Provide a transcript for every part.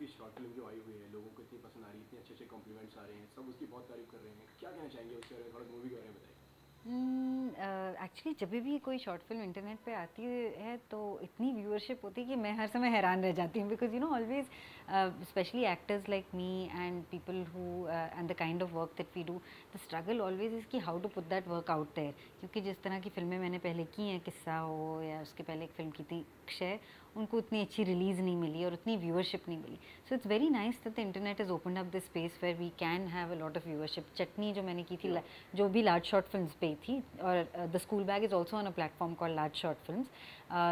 आपकी short film जो आई हुई है लोगों को इतनी पसंद आ रही है, इतने अच्छे अच्छे कॉम्प्लीमेंट्स आ रहे हैं, सब उसकी बहुत तारीफ कर रहे हैं, क्या कहना चाहेंगे उसके बारे में, थोड़ा मूवी के बारे में बताइए। एक्चुअली जब भी कोई शॉर्ट फिल्म इंटरनेट पे आती है तो इतनी व्यूअरशिप होती है कि मैं हर समय हैरान रह जाती हूँ, because always specially actors like me and people who and the kind of work that we do, the struggle always is कि how to put that work out there. क्योंकि जिस तरह की फिल्में मैंने पहले की हैं, किस्सा हो या उसके पहले एक फिल्म की थी क्षय, उनको उतनी अच्छी रिलीज़ नहीं मिली और उतनी व्यूअरशिप नहीं मिली। So it's very nice that the internet is open up this space where we can have a lot of viewership. Chutney जो मैंने की थी, जो भी लार्ज शॉर्ट फिल्म्स पे थी, और the school bag is also on a platform called large short films,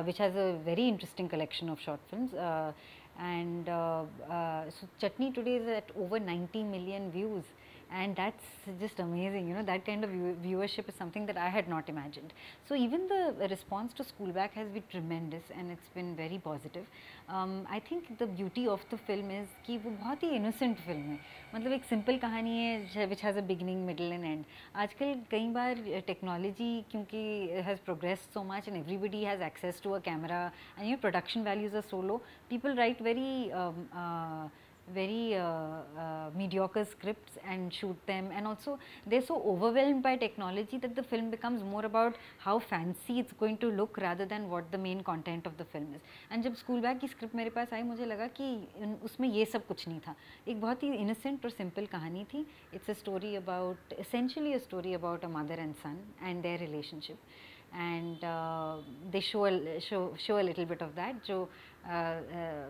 which has a very interesting collection of short films. And so Chutney today is at over 90 million views, and that's just amazing. That kind of viewership is something that I had not imagined. So even the response to School Back has been tremendous, and it's been very positive. I think the beauty of the film is कि वो बहुत ही innocent film है, मतलब एक simple कहानी है which has a beginning, middle and end. आजकल कई बार technology क्योंकि has progressed so much and everybody has access to a camera, and production values are so low, people write very mediocre scripts and shoot them, and also they're so overwhelmed by technology that the film becomes more about how fancy it's going to look rather than what the main content of the film is. And जब school bag की script मेरे पास आई, मुझे लगा कि उसमें ये सब कुछ नहीं था, एक बहुत ही innocent और simple कहानी थी. It's a story about, essentially a story about a mother and son and their relationship, and they show a little bit of that. जो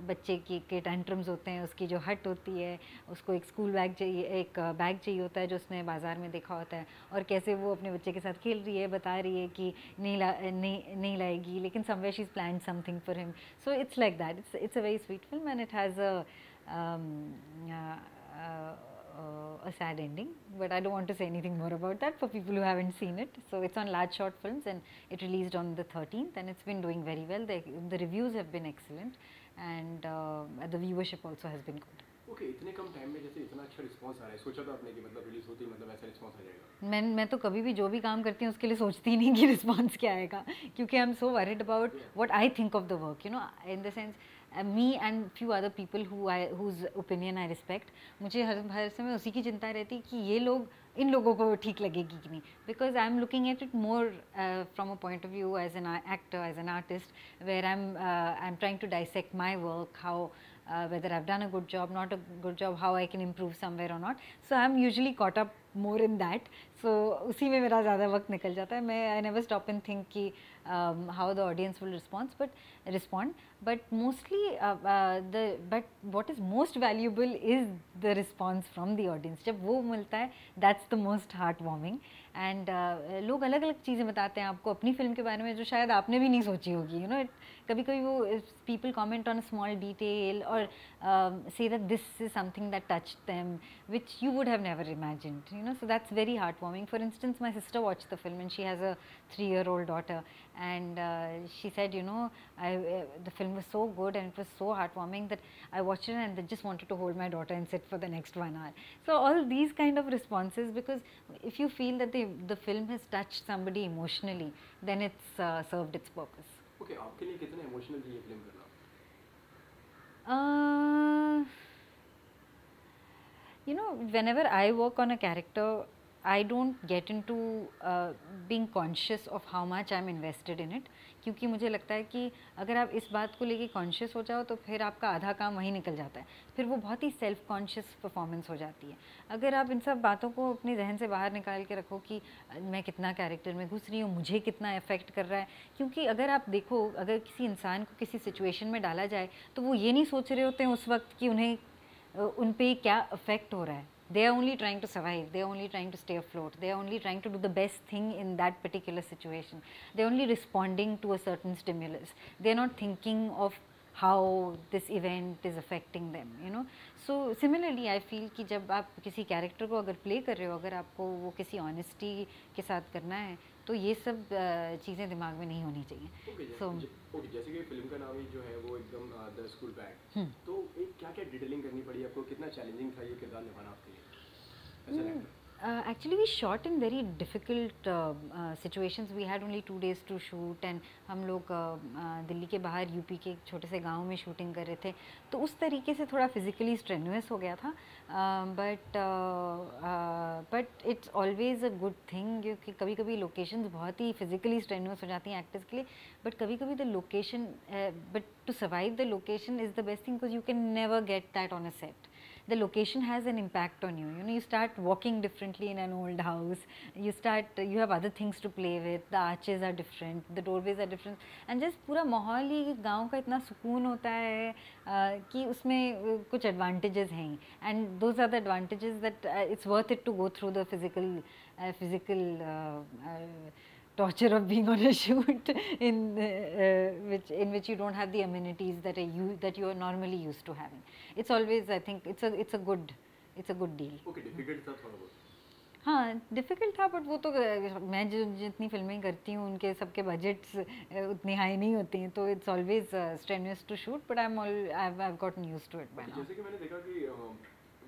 बच्चे के टेंट्रम्स होते हैं, उसकी जो हट होती है, उसको एक स्कूल बैग चाहिए, एक बैग चाहिए होता है जो उसने बाज़ार में देखा होता है, और कैसे वो अपने बच्चे के साथ खेल रही है, बता रही है कि नहीं लाएगी, लेकिन somewhere she is planned something for him. So it's like that. It's a very sweet film, and it has a sad ending, but I don't want to say anything more about that for people who haven't seen it. So it's on Large Short Films, and it released on the 13th, and it's been doing very well. The reviews have been excellent, and the viewership also has been good. Okay, इतने कम time में जैसे इतना अच्छा response आ रहा है, सोचा था आपने कि मतलब रिलीज होती मतलब ऐसा रिस्पांस आ जाएगा? मैं तो कभी भी जो भी काम करती हूँ उसके लिए सोचती ही नहीं कि रिस्पांस क्या आएगा, क्योंकि I am so worried about what I think of the work, in the sense me and few other people whose opinion I respect. मुझे हर समय उसी की चिंता रहती कि ये लोग, इन लोगों को ठीक लगेगी कि नहीं, because I am looking at it more from a point of view as an actor, as an artist, where I am trying to dissect my work, how whether I've done a good job, not a good job, how I can improve somewhere or not. So I'm usually caught up more in that. So उसी में मेरा ज़्यादा वक्त निकल जाता है. I never stop and think कि how the audience will respond. But mostly but what is most valuable is the response from the audience. जब वो मिलता है, that's the most heartwarming. And लोग अलग अलग चीज़ें बताते हैं आपको अपनी फिल्म के बारे में जो शायद आपने भी नहीं सोची होगी. कभी कभी वो people comment on a small detail or say that this is something that touched them, which you would have never imagined. So that's very heartwarming. For instance, my sister watched the film, and she has a 3-year-old daughter, and she said, the film was so good and it was so heartwarming that I watched it and I just wanted to hold my daughter and sit for the next 1 hour. So all these kind of responses, because if you feel that the film has touched somebody emotionally, then it's served its purpose. Okay, आपके लिए कितना emotional थी ये film करना? Whenever I work on a character, I don't get into being conscious of how much I'm invested in it, क्योंकि मुझे लगता है कि अगर आप इस बात को लेके कॉन्शियस हो जाओ तो फिर आपका आधा काम वहीं निकल जाता है, फिर वो बहुत ही सेल्फ कॉन्शियस परफॉर्मेंस हो जाती है. अगर आप इन सब बातों को अपने जहन से बाहर निकाल के रखो कि मैं कितना कैरेक्टर में घुस रही हूँ, मुझे कितना इफेक्ट कर रहा है, क्योंकि अगर आप देखो, अगर किसी इंसान को किसी सिचुएशन में डाला जाए तो वो ये नहीं सोच रहे होते हैं उस वक्त कि उन्हें उन पे क्या इफेक्ट हो रहा है. They are only trying to survive, they are only trying to stay afloat, they are only trying to do the best thing in that particular situation, they are only responding to a certain stimulus, they are not thinking of how this event is affecting them. So similarly I feel कि जब आप किसी character को अगर play कर रहे हो, अगर आपको वो किसी ऑनेस्टी के साथ करना है, तो ये सब चीज़ें दिमाग में नहीं होनी चाहिए. ओके, जैसे कि फिल्म का नाम ही जो है वो एकदम द स्कूल बैग, तो एक क्या क्या डिटेलिंग करनी पड़ी आपको, कितना चैलेंजिंग था ये किरदार निभाना आपके लिए? Actually, we shot in very difficult situations. We had only 2 days to shoot, and हम लोग दिल्ली के बाहर यूपी के एक छोटे से गांव में शूटिंग कर रहे थे, तो उस तरीके से थोड़ा फिजिकली स्ट्रेनुअस हो गया था. But it's always a good thing, क्योंकि कभी कभी लोकेशंस बहुत ही फिजिकली स्ट्रेनुअस हो जाती हैं एक्टर्स के लिए, बट कभी कभी the location, but to survive the location is the best thing, because you can never get that on a set. The location has an impact on you. You know, you start walking differently in an old house. You have other things to play with. The arches are different, the doorways are different, and just पूरा माहौल ही गाँव का इतना सुकून होता है कि उसमें कुछ advantages हैं. And those are the advantages that it's worth it to go through the physical torture of being on a shoot in which you don't have the amenities that you are normally used to having. It's always, I think, it's a good deal. Okay, difficult था थोड़ा बहुत. हाँ, difficult था, but वो तो मैं जितनी फिल्में करती हूँ उनके सबके बजट्स उतनी हाई नहीं होती हैं, तो it's always strenuous to shoot, but I have gotten used to it by now. जैसे कि मैंने देखा कि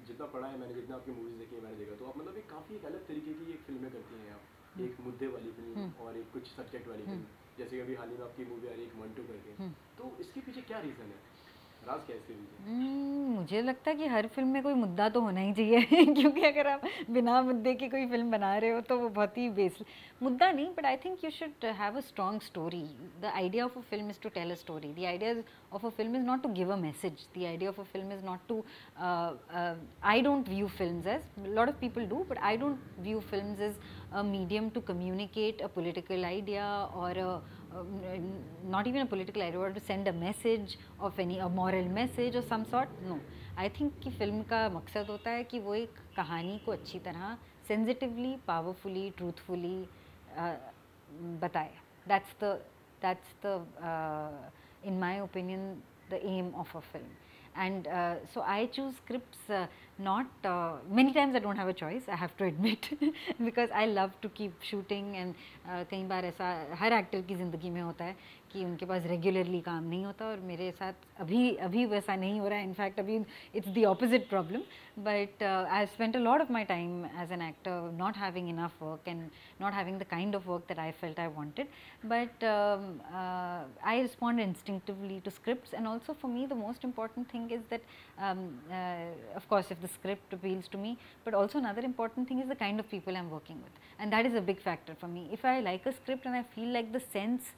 जितना पढ़ा है मैंने, जितना आपकी मूवीज़ देखी है मैंने देखा, तो आप मतलब एक काफ़ी एक अलग तरीके की एक फिल्में करती हैं आप. एक मुद्दे वाली फिल्म और एक कुछ सब्जेक्ट वाली फिल्म. जैसे कि अभी हाल ही में आपकी मूवी आ रही है एक मंटू करके, तो इसके पीछे क्या रीज़न है, राज क्या है इसके पीछे? मुझे लगता है कि हर फिल्म में कोई मुद्दा तो होना ही चाहिए क्योंकि अगर आप बिना मुद्दे की कोई फिल्म बना रहे हो तो वो बहुत ही मुद्दा नहीं, but I think you should have a strong story. The idea of a film is to tell a story. The idea of a film is not to give a message. The idea of a film is not to I don't view films as, a lot of people do, but I don't view films as a medium to communicate a political idea or not even a political idea, or to send a message of a moral message or some sort. No, I think कि film का मकसद होता है कि वो एक कहानी को अच्छी तरह sensitively, powerfully, truthfully बताए. That's the in my opinion, the aim of a film. And so I choose scripts not many times I don't have a choice, I have to admit because I love to keep shooting. And कई बार ऐसा हर actor की ज़िंदगी में होता है कि उनके पास regularly काम नहीं होता, और मेरे साथ अभी वैसा नहीं हो रहा है. इनफैक्ट अभी it's the opposite problem, but I have spent a lot of my time as an actor not having enough work and not having the kind of work that I felt I wanted. But I respond instinctively to scripts, and also for me the most important thing is that of course if the script appeals to me, but also another important thing is the kind of people I'm working with, and that is a big factor for me. If I like a script and I feel like the sense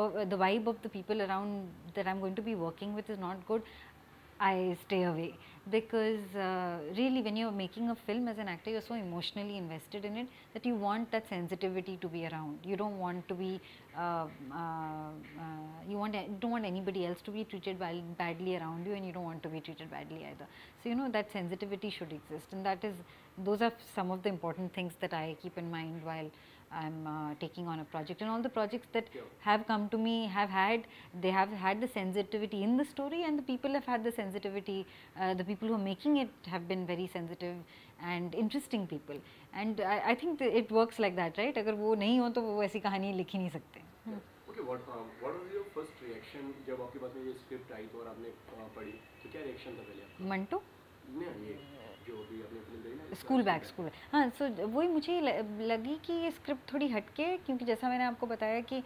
or the vibe of the people around that I'm going to be working with is not good, I stay away. Because really when you're making a film as an actor, you're so emotionally invested in it that you want that sensitivity to be around. You don't want to be you don't want anybody else to be treated badly around you, and you don't want to be treated badly either. So you know that sensitivity should exist, and those are some of the important things that I keep in mind while I'm taking on a project. And all the projects that have come to me have had the sensitivity in the story, and the people have had the sensitivity. The people who are making it have been very sensitive and interesting people, and I think it works like that, right? अगर वो नहीं हो तो वो ऐसी कहानी लिख ही नहीं सकते. Okay, what was your first reaction जब आपके पास में ये स्क्रिप्ट आई तो और आपने पढ़ी, तो क्या रिएक्शन था पहले आपका? मंटो? नहीं, ये जो भी आपने फिल्म देखी ना, स्कूल बैग. हाँ, सो वही मुझे लगी कि ये स्क्रिप्ट थोड़ी हटके, क्योंकि जैसा मैंने आपको बताया कि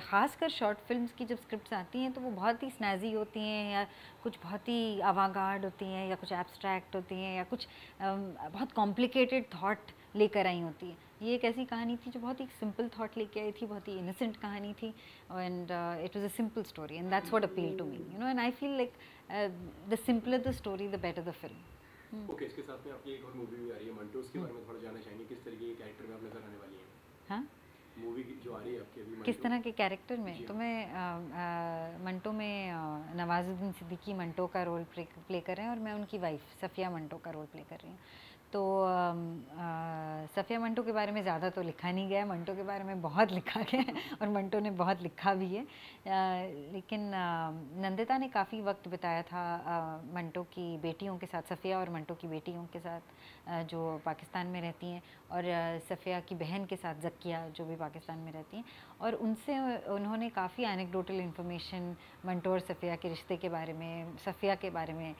ख़ासकर शॉर्ट फिल्म्स की जब स्क्रिप्ट्स आती हैं तो वो बहुत ही स्नैजी होती हैं, या कुछ बहुत ही अवांगार्ड होती हैं, या कुछ एब्स्ट्रैक्ट होती हैं, या कुछ बहुत कॉम्प्लिकेटेड थॉट लेकर आई होती है. ये एक ऐसी कहानी थी जो बहुत ही सिंपल थॉट लेके आई थी, बहुत ही इनोसेंट कहानी थी, and it was a simple story, and that's what appeal to me, you know. And I feel like the simpler the story the better the film. Okay, इसके साथ में आपकी एक और मूवी भी आ रही है मंटो, उसके बारे में थोड़ा जानना चाहेंगे, किस तरीके के कैरेक्टर में आप नजर आने वाली हैं? हाँ, मूवी जो आ रही है आपकी अभी, किस तरह के कैरेक्टर में? तो मैं मंटो में नवाजुद्दीन सिद्दीकी मंटो का रोल प्ले कर रहे हैं, और मैं उनकी वाइफ सफ़िया मंटो का रोल प्ले कर रही हूँ. तो सफ़िया मंटो के बारे में ज़्यादा तो लिखा नहीं गया, मंटो के बारे में बहुत लिखा गया है, और मंटो ने बहुत लिखा भी है. लेकिन नंदिता ने काफ़ी वक्त बिताया था मंटो की बेटियों के साथ, सफ़िया और मंटो की बेटियों के साथ, जो पाकिस्तान में रहती हैं, और सफ़िया की बहन के साथ ज़किया जो भी पाकिस्तान में रहती हैं. और उनसे उन्होंने काफ़ी एनेक्डोटल इन्फॉर्मेशन मंटो और सफ़िया के रिश्ते के बारे में, सफ़िया के बारे में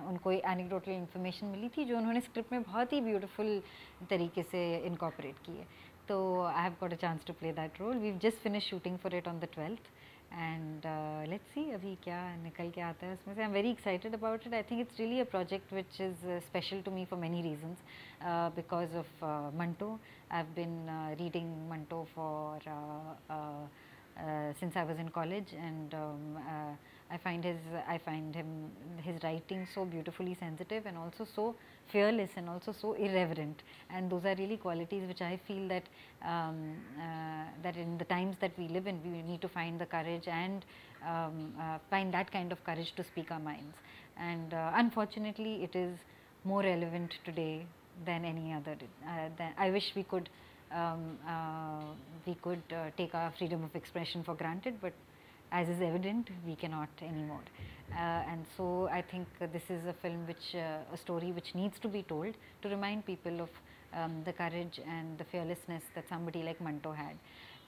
उनको एनेक्डोटल इन्फॉर्मेशन मिली थी जो उन्होंने स्क्रिप्ट में बहुत ही ब्यूटीफुल तरीके से इनकॉर्पोरेट की है. तो I have got a chance to play that role. We just finish shooting for it on the 12th. And let's see अभी क्या निकल के आता है उसमें से. I'm very excited about it. I think it's really a project which is special to me for many reasons. Because of Manto. I've been reading Manto for since I was in college, and I find his writing so beautifully sensitive and also so fearless and also so irreverent, and those are really qualities which I feel that that in the times that we live in, we need to find the courage and find that kind of courage to speak our minds. And unfortunately it is more relevant today than any other. I wish we could take our freedom of expression for granted, but as is evident, we cannot anymore. And so I think this is a film a story which needs to be told to remind people of the courage and the fearlessness that somebody like Manto had.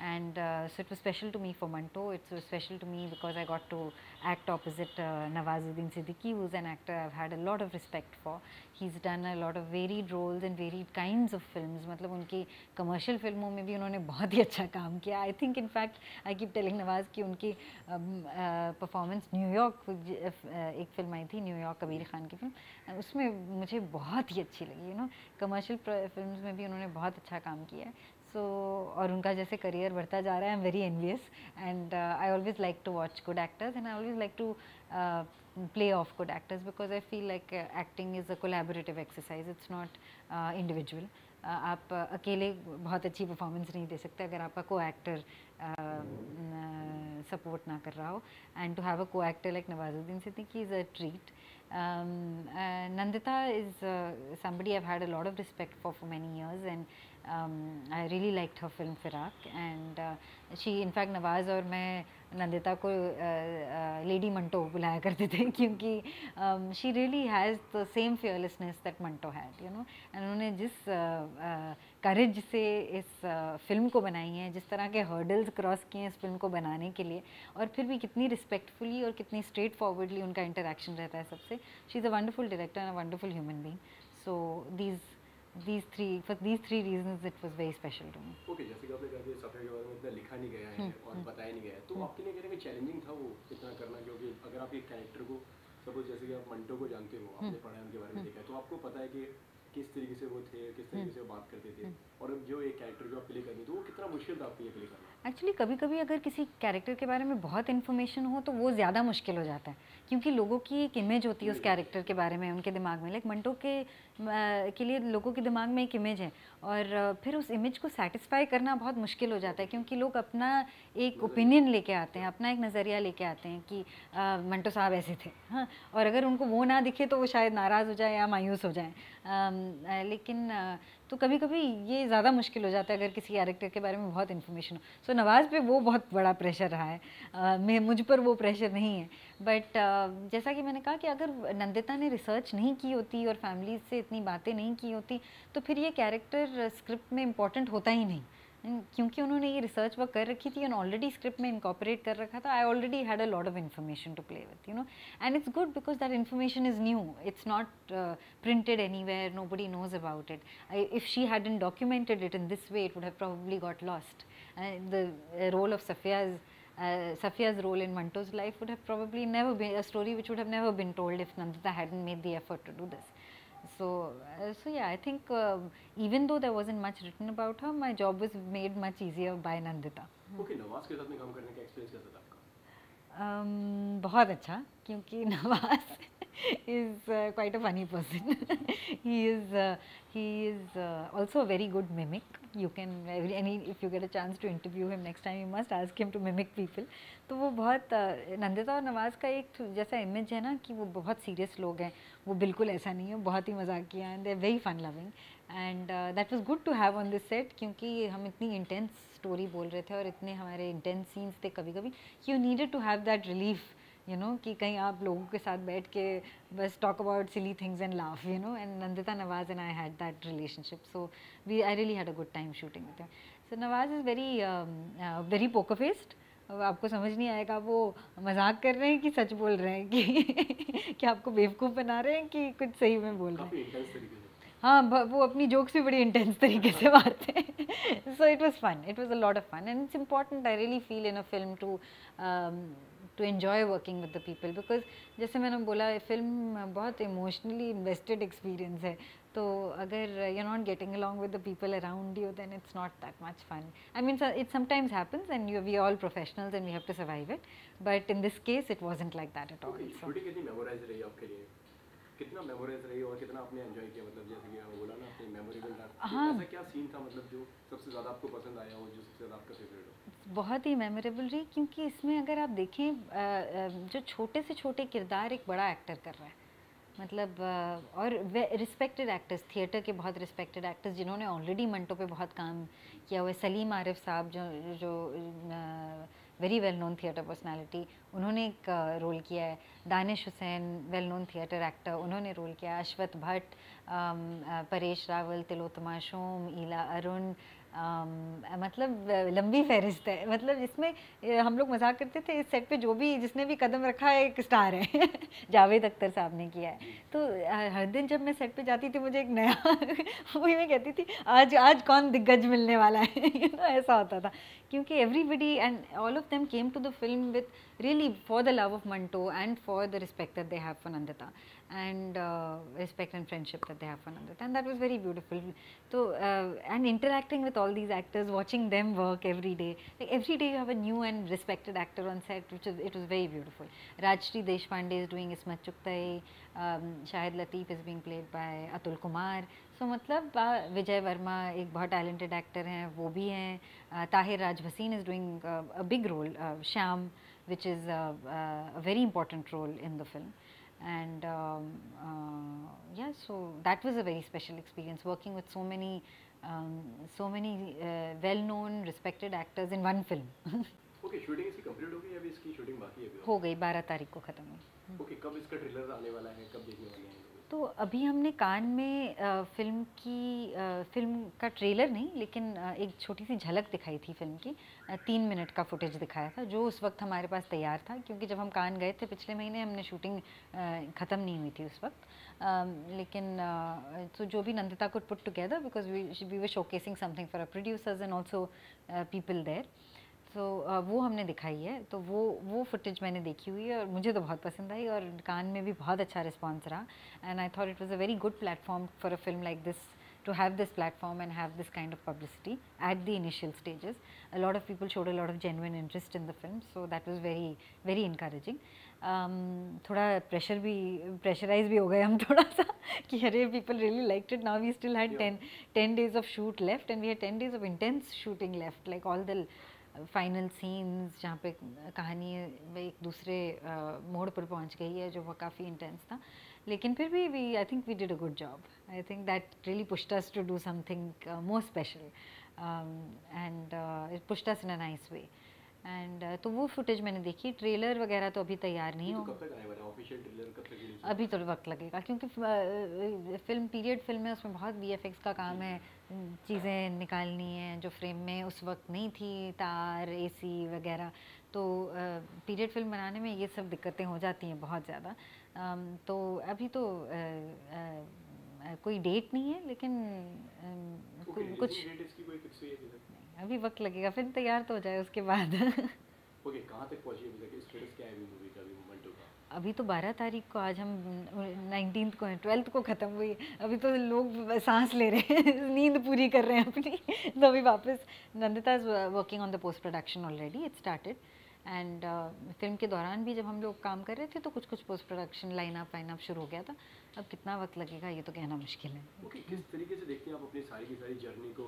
And so it was special to me for Manto. It was special to me because I got to act opposite Nawazuddin Siddiqui, who's an actor I've had a lot of respect for. He's done a lot of varied roles and varied kinds of films. मतलब उनकी commercial फिल्मों में भी उन्होंने बहुत ही अच्छा काम किया. I think in fact I keep telling Nawaz कि उनकी performance न्यूयॉर्क एक फिल्म आई थी, न्यूयॉर्क कबीर खान की फिल्म, उसमें मुझे बहुत ही अच्छी लगी. कमर्शियल फिल्म्स में भी उन्होंने बहुत अच्छा काम किया है. So, और उनका जैसे करियर बढ़ता जा रहा है, I'm very envious, and I always like to watch good actors, and I always like to play off good actors because I feel like acting is a collaborative exercise. It's not individual. आप अकेले बहुत अच्छी performance नहीं दे सकते अगर आपका को actor support ना कर रहा हो. एंड टू हैव अ को actor like Nawazuddin Siddiqui is a treat. Nandita is somebody I've had a lot of respect for many years, and I really liked her film Firak, and she, in fact, Nawaz और मैं नंदिता को lady Manto बुलाया करते थे क्योंकि she really has the same fearlessness that Manto had, and उन्होंने जिस करेज से इस फिल्म को बनाई है, जिस तरह के हर्डल्स क्रॉस किए हैं इस फिल्म को बनाने के लिए, और फिर भी कितनी रिस्पेक्टफुली और कितनी स्ट्रेट फॉरवर्डली उनका इंटरेक्शन रहता है सबसे. She is a wonderful director and a wonderful human being. So for these three reasons it was very special to me. Okay, जैसे कि आपने कहा कि सफ़िया के बारे में इतना लिखा नहीं गया है और बताया नहीं गया है, तो आपके लिए कहने में चैलेंजिंग था वो इतना करना, क्योंकि अगर आप एक कैरेक्टर को सपोज जैसे कि आप मंटो को जानते हो, आपने पढ़ा है उनके बारे में, देखा है, तो आपको पता है कि किस तरीके से वो थे, किस तरीके से वो बात करते थे, और जो एक कैरेक्टर जो आप प्ले करते तो वो कितना मुश्किल था आपके लिए प्ले करना. एक्चुअली कभी कभी अगर किसी कैरेक्टर के बारे में बहुत इन्फॉर्मेशन हो तो वो ज़्यादा मुश्किल हो जाता है, क्योंकि लोगों की एक इमेज होती है उस कैरेक्टर के बारे में उनके दिमाग में. लाइक मंटो के लिए लोगों के दिमाग में एक इमेज है, और फिर उस इमेज को सेटिस्फाई करना बहुत मुश्किल हो जाता है, क्योंकि लोग अपना एक ओपिनियन लेके आते हैं, अपना एक नज़रिया लेके आते हैं कि मंटो साहब ऐसे थे. हाँ, और अगर उनको वो ना दिखे तो वो शायद नाराज़ हो जाए या मायूस हो जाए. लेकिन तो कभी कभी ये ज़्यादा मुश्किल हो जाता है अगर किसी कैरेक्टर के बारे में बहुत इन्फॉर्मेशन हो. सो नवाज़ पे वो बहुत बड़ा प्रेशर रहा है. मुझ पर वो प्रेशर नहीं है. बट जैसा कि मैंने कहा कि अगर नंदिता ने रिसर्च नहीं की होती और फैमिली से इतनी बातें नहीं की होती तो फिर ये कैरेक्टर स्क्रिप्ट में इम्पॉर्टेंट होता ही नहीं, क्योंकि उन्होंने ये रिसर्च वर्क कर रखी थी और ऑलरेडी स्क्रिप्ट में इनकॉर्पोरेट कर रखा था. I already had a lot of information to play with, and it's good because that information is new. It's not printed anywhere, nobody knows about it. If she hadn't documented it in this way, it would have probably got lost. The role of Safiya's role in Manto's life would have probably never been a story which would have never been told if Nandita hadn't made the effort to do this. So yeah, I think even though there wasn't much written about her, my job was made much easier by Nandita. Okay, नवाज़ के साथ में काम करने का experience कैसा था आपका? बहुत अच्छा, क्योंकि नवाज़ is quite a funny person. he is also a very good mimic. You can if you get a chance to interview him next time, you must ask him to mimic people. तो वो बहुत नंदिता और नवाज़ का एक जैसा image है ना कि वो बहुत सीरियस लोग हैं, वो बिल्कुल ऐसा नहीं है, बहुत ही मजाकिया and they are very fun loving, and that was good to have on this set, क्योंकि हम इतनी इंटेंस स्टोरी बोल रहे थे और इतने हमारे इंटेंस सीन्स थे कभी कभी, you needed to have that relief, कि कहीं आप लोगों के साथ बैठ के बस talk about silly things and laugh, and Nandita, Nawaz and I had that relationship, so I really had a good time shooting with him. So Nawaz is very poker faced. आपको समझ नहीं आएगा वो मजाक कर रहे हैं कि सच बोल रहे हैं कि कि आपको बेवकूफ़ बना रहे हैं कि कुछ सही में बोल रहे हैं. हाँ, वो अपनी जोक्स भी बड़ी इंटेंस तरीके से मारते हैं. So it was fun, it was a lot of fun and it's important. I really feel in a film to enjoy working with the people, because जैसे मैंने बोला फिल्म बहुत इमोशनली इन्वेस्टेड एक्सपीरियंस है. तो अगर you're not getting along with the people around you, then it's not that much fun. I mean, it sometimes happens and we are all professionals and we have to survive it. But in this case, it wasn't like that at all. Okay, shooting कितनी memorise रही आपके लिए? कितना memorise रही और कितना आपने enjoy किया? मतलब जैसे कि आपने बोला ना अपने मेमोरेबल था. हाँ. ऐसा क्या सीन था मतलब जो सबसे ज़्यादा आपको पसंद आया हो, जो सबसे ज़्यादा आपका फेवरेट हो? बहुत ही मेमोरेबल रही, क्योंकि इसमें अगर आप देखें जो छोटे से छोटे किरदार एक बड़ा एक्टर कर रहा है. मतलब और रिस्पेक्टेड एक्टर्स, थिएटर के बहुत रिस्पेक्टेड एक्टर्स जिन्होंने ऑलरेडी मंटो पे बहुत काम किया हुआ है. सलीम आरिफ साहब जो very well known theatre personality, उन्होंने एक रोल किया है. Danish Hussain well known theatre actor, उन्होंने रोल किया. अश्वथ भट्ट, परेश रावल, तिलोत्तमा शोम, ईला अरुण, मतलब लंबी फहरिस्त है. मतलब इसमें हम लोग मजाक करते थे इस सेट पे जो भी जिसने भी कदम रखा है एक स्टार है. जावेद अख्तर साहब ने किया है. तो हर दिन जब मैं सेट पे जाती थी मुझे एक नया वही मैं कहती थी आज कौन दिग्गज मिलने वाला है. ऐसा होता था, क्योंकि everybody and all of them came to the film with really for the love of Manto and for the respect that they have for Nandita and respect and friendship that they have for Nandita, and that was very beautiful. So and interacting with all these actors, watching them work every day, like every day you have a new and respected actor on set, it was very beautiful. Rajshri Deshpande is doing Ismat Chugtai, Shahid Lateef is being played by Atul Kumar. So मतलब विजय वर्मा एक बहुत talented actor हैं, वो भी हैं. ताहिर राज Bhasin is doing a big role, Shyam, which is a very important role in the film. And yeah, so that was a very special experience working with so many well-known, respected actors in one film. Okay, shooting इसकी complete हो गई, अभी इसकी shooting बाकी है? अभी हो गई, 12 तारीख को ख़त्म हुई. Okay, कब इसका ट्रेलर आने वाला है, कब देखने वाले हैं? तो अभी हमने कान में फिल्म का ट्रेलर नहीं, लेकिन एक छोटी सी झलक दिखाई थी फिल्म की. 3 मिनट का फुटेज दिखाया था जो उस वक्त हमारे पास तैयार था, क्योंकि जब हम कान गए थे पिछले महीने हमने शूटिंग ख़त्म नहीं हुई थी उस वक्त. लेकिन तो जो भी Nandita could put together, because we were showcasing something for a producers and also people there. तो वो हमने दिखाई है. तो वो फुटेज मैंने देखी हुई है और मुझे तो बहुत पसंद आई और कान में भी बहुत अच्छा रिस्पांस रहा. And I thought it was a very good platform for a film like this to have this platform and have this kind of publicity at the initial stages. A lot of people showed a lot of genuine interest in the film, so that was very very encouraging. थोड़ा pressurise भी हो गए हम थोड़ा सा कि अरे people really liked it. Now we still had 10 days of shoot left and we had 10 days of intense shooting left, like all the final scenes जहाँ पे कहानी एक दूसरे मोड़ पर पहुँच गई है, जो वो काफ़ी इंटेंस था. लेकिन फिर भी I think we did a good job. I think that really pushed us to do something more special and it pushed us in a nice way. And तो वो फुटेज मैंने देखी. ट्रेलर वगैरह तो अभी तैयार नहीं हो. अभी तो वक्त लगेगा, क्योंकि फिल्म पीरियड फिल्म है, उसमें बहुत VFX का काम है. चीज़ें निकालनी हैं जो फ्रेम में उस वक्त नहीं थी, तार, AC वगैरह. तो पीरियड फिल्म बनाने में ये सब दिक्कतें हो जाती हैं बहुत ज़्यादा. तो अभी तो कोई डेट नहीं है, लेकिन कुछ अभी वक्त लगेगा. फिर तैयार तो हो जाए उसके बाद. कहाँ तक पहुँची अभी तक? स्टेटस क्या है अभी मूवी का, अभी मोमेंटो का? अभी तो 12 तारीख को, आज हम 19th को हैं, 12th को ख़त्म हुई. अभी तो लोग सांस ले रहे हैं, नींद पूरी कर रहे हैं अपनी. तो अभी वापस Nandita is working on the post production already, it started. And film के दौरान भी जब हम लोग काम कर रहे थे तो कुछ पोस्ट प्रोडक्शन लाइन अप शुरू हो गया था. अब कितना वक्त लगेगा ये तो कहना मुश्किल है. किस तरीके से देखते हैं आप अपनी सारी की सारी जर्नी को,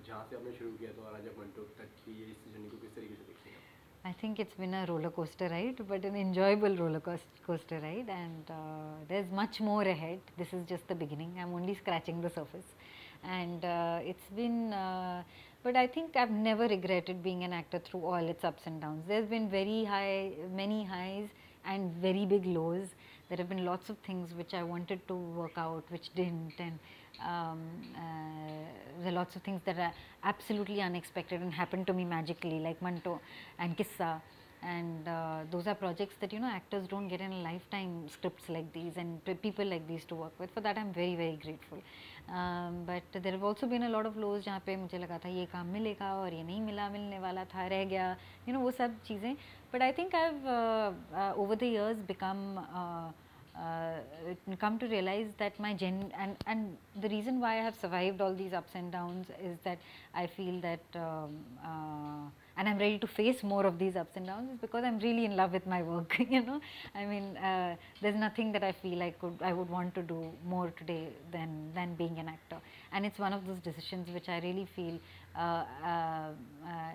जहाँ से आपने शुरू किया था और आज आप मंटो तक की इस जर्नी को किस तरीके से देखते हैं? I think it's been a roller coaster ride, but an enjoyable roller coaster ride, and there's much more ahead. This is just the beginning. I'm only scratching the surface, and it's been. But I think I've never regretted being an actor through all its ups and downs. There's been many highs and very big lows. There have been lots of things which I wanted to work out, which didn't, and there are lots of things that are absolutely unexpected and happened to me magically, like Manto and Kissa. And those are projects that, you know, actors don't get in a lifetime, scripts like these and people like these to work with. For that I'm very very grateful. But there have also been a lot of lows जहाँ पे मुझे लगा था ये काम मिलेगा और ये नहीं मिला, मिलने वाला था, रह गया, you know, वो सब चीज़ें. But I think I've over the years come to realize that my and the reason why I have survived all these ups and downs is that I feel that and I'm ready to face more of these ups and downs is because I'm really in love with my work. You know, I mean, there's nothing that I feel I would want to do more today than being an actor, and it's one of those decisions which I really feel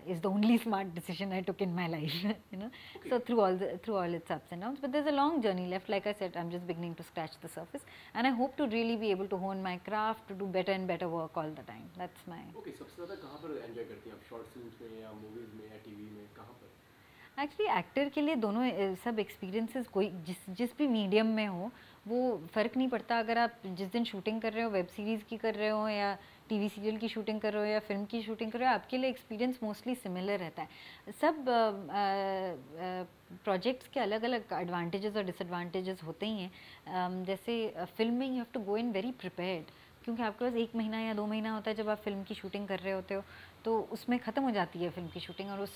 is the only smart decision I took in my life. You know, Okay. so through all its ups and downs, but there's a long journey left. Like I said, I'm just beginning to scratch the surface, and I hope to really be able to hone my craft, to do better and better work all the time. That's my okay, सबसे ज़्यादा कहाँ पर enjoy करती हैं आप? Short films में या movies में या टीवी में, कहाँ पर? एक्चुअली एक्टर के लिए दोनों सब एक्सपीरियंसेस कोई जिस भी मीडियम में हो वो फ़र्क नहीं पड़ता. अगर आप जिस दिन शूटिंग कर रहे हो, वेब सीरीज़ की कर रहे हो या टीवी सीरियल की शूटिंग कर रहे हो या फिल्म की शूटिंग कर रहे हो, आपके लिए एक्सपीरियंस मोस्टली सिमिलर रहता है. सब प्रोजेक्ट्स के अलग अलग एडवांटेजेस और डिसएडवांटेजेस होते ही हैं. जैसे फिल्म में you have to go in very prepared, क्योंकि आपके पास 1 महीना या 2 महीना होता है जब आप फिल्म की शूटिंग कर रहे होते हो, तो उसमें ख़त्म हो जाती है फिल्म की शूटिंग. और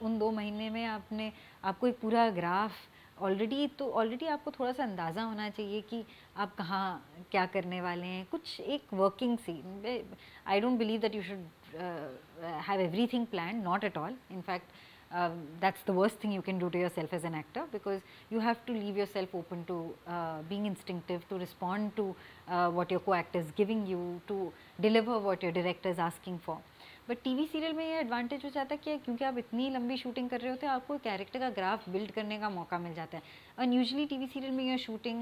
उन 2 महीने में आपको एक पूरा ग्राफ ऑलरेडी आपको थोड़ा सा अंदाज़ा होना चाहिए कि आप कहाँ क्या करने वाले हैं. कुछ एक वर्किंग सी, I don't believe that you should have everything plan, not at all. In fact that's the worst thing you can do to yourself as an actor, because you have to leave yourself open to being instinctive, to respond to what your co-actor is giving you, to deliver what your director is asking for. But TV serial में ये advantage हो जाता है कि क्योंकि आप इतनी लंबी शूटिंग कर रहे होते हैं, आपको कैरेक्टर का ग्राफ बिल्ड करने का मौका मिल जाता है. एंड यूजुअली टीवी सीरियल में ये shooting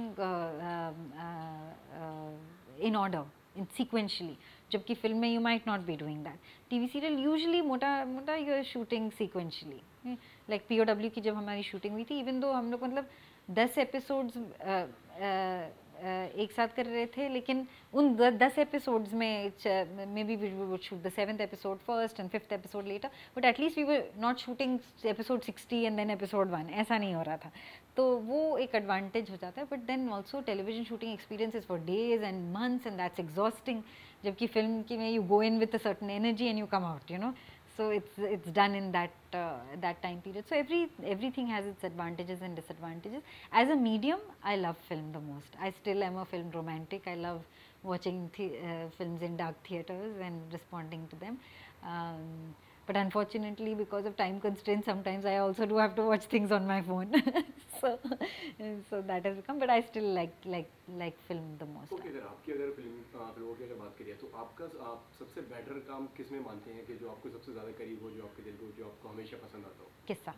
in order, in sequentially, जबकि फिल्म में you might not be doing that. TV serial usually मोटा you are shooting sequentially. Like POW की जब हमारी शूटिंग हुई थी, इवन दो हम लोग मतलब 10 एपिसोड्स एक साथ कर रहे थे, लेकिन उन 10 एपिसोड्स में maybe we would shoot the 7th episode first and 5th episode later, but at least we were not shooting episode 60 and then episode 1. ऐसा नहीं हो रहा था, तो वो एक एडवांटेज हो जाता है. But then also television shooting experience is for days and months and that's exhausting. जबकि फिल्म की में you go in with a certain energy and you come out, you know. So it's done in that time period. So everything has its advantages and disadvantages. As a medium, I love film the most. I still am a film romantic. I love watching films in dark theaters and responding to them. But unfortunately, because of time constraints, sometimes I also do have to watch things on my phone. so that has become. But I still like film the most. Okay, अगर फिल्मों की अगर बात करिए तो आपका आप सबसे बेटर काम किस में मानते हैं कि जो आपको सबसे ज़्यादा करीब हो, जो आपके दिल को, जो आपको हमेशा पसंद आता हो? Kissa.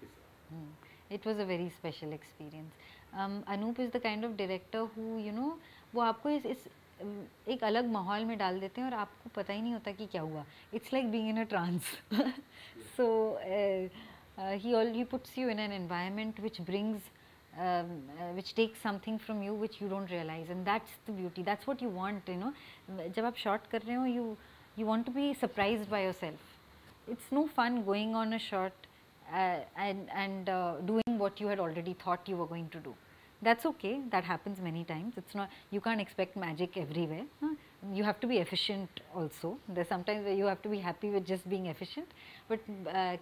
किस्सा. It was a very special experience. Anoop is the kind of director who, you know, वो आपको इस एक अलग माहौल में डाल देते हैं और आपको पता ही नहीं होता कि क्या हुआ. It's like being in a trance. So he puts you in an environment which brings which takes something from you which you don't realize, and that's the beauty. That's what you want, you know. जब आप shot कर रहे हो, you want to be surprised by yourself. It's no fun going on a shot and doing what you had already thought you were going to do. That's okay, that happens many times. It's not, you can't expect magic everywhere. You have to be efficient also. There's sometimes where you have to be happy with just being efficient. But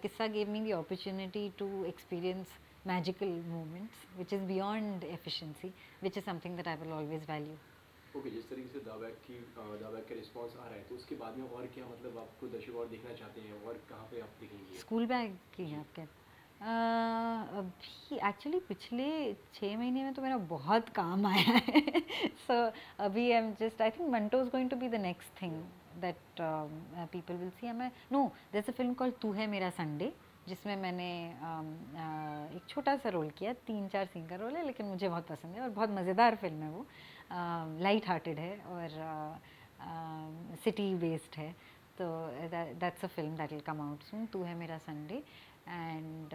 Kissa gave me the opportunity to experience magical moments, which is beyond efficiency, which is something that I will always value. Okay, जिस तरीके से दावैक का response आ रहा है, तो उसके बाद में और क्या, मतलब आपको दर्शक और देखना चाहते हैं और कहाँ पे आप देखेंगे? स्कूल बैग की आप कहते? अभी एक्चुअली पिछले 6 महीने में तो मेरा बहुत काम आया है. सो अभी I am just, I think Manto is going to be the next thing that people will see. No, there is a film called तू है मेरा संडे, जिसमें मैंने एक छोटा सा रोल किया. 3-4 सीन का रोल है, लेकिन मुझे बहुत पसंद है और बहुत मज़ेदार फिल्म है. वो लाइट हार्टेड है और सिटी बेस्ड है. तो that's a film that will come out soon, तू है मेरा संडे. एंड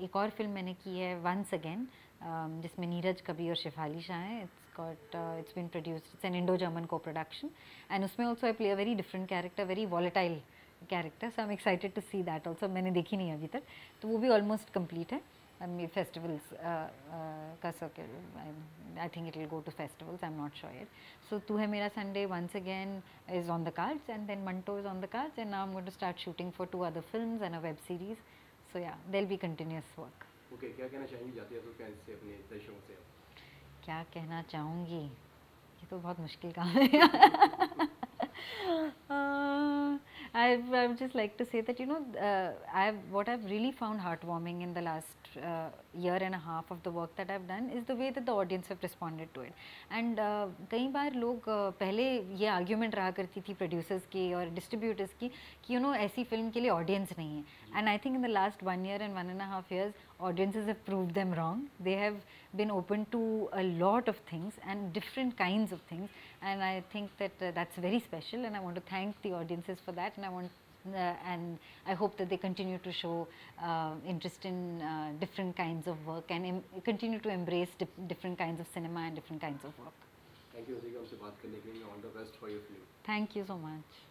एक और फिल्म मैंने की है वंस अगेन, जिसमें नीरज कबीर और शिफाली शाह हैं. It's been produced, it's an Indo German co production, and उसमें also I play a very different character, very volatile character. So I am excited to see that also. मैंने देखी नहीं अभी तक, तो वो भी ऑलमोस्ट कंप्लीट है. फेस्टिवल्स का circle, I think it will go to festivals, I am not sure. So तू है मेरा Sunday once again is on the cards, and then Manto is on the cards, and now I'm going to start shooting for 2 other films and a web series. So yeah, there'll be continuous work. Okay, क्या कहना चाहेंगी जाते हैं fans से, अपने दर्शकों से? क्या कहना चाहूँगी, ये तो बहुत मुश्किल काम है. I would just like to say that, you know, what I've really found heartwarming in the last year and a half of the work that I've done is the way that the audience have responded to it. And कई बार लोग पहले ये argument रहा करती थी producers की और distributors की कि you know ऐसी film के लिए audience नहीं है. And I think in the last 1 year and 1.5 years, audiences have proved them wrong. They have been open to a lot of things and different kinds of things, and I think that that's very special, and I want to thank the audiences for that, and I hope that they continue to show interest in different kinds of work and continue to embrace different kinds of cinema and different kinds of work. Thank you, Azika, हमसे बात करने के लिए. All the best for your film. Thank you so much.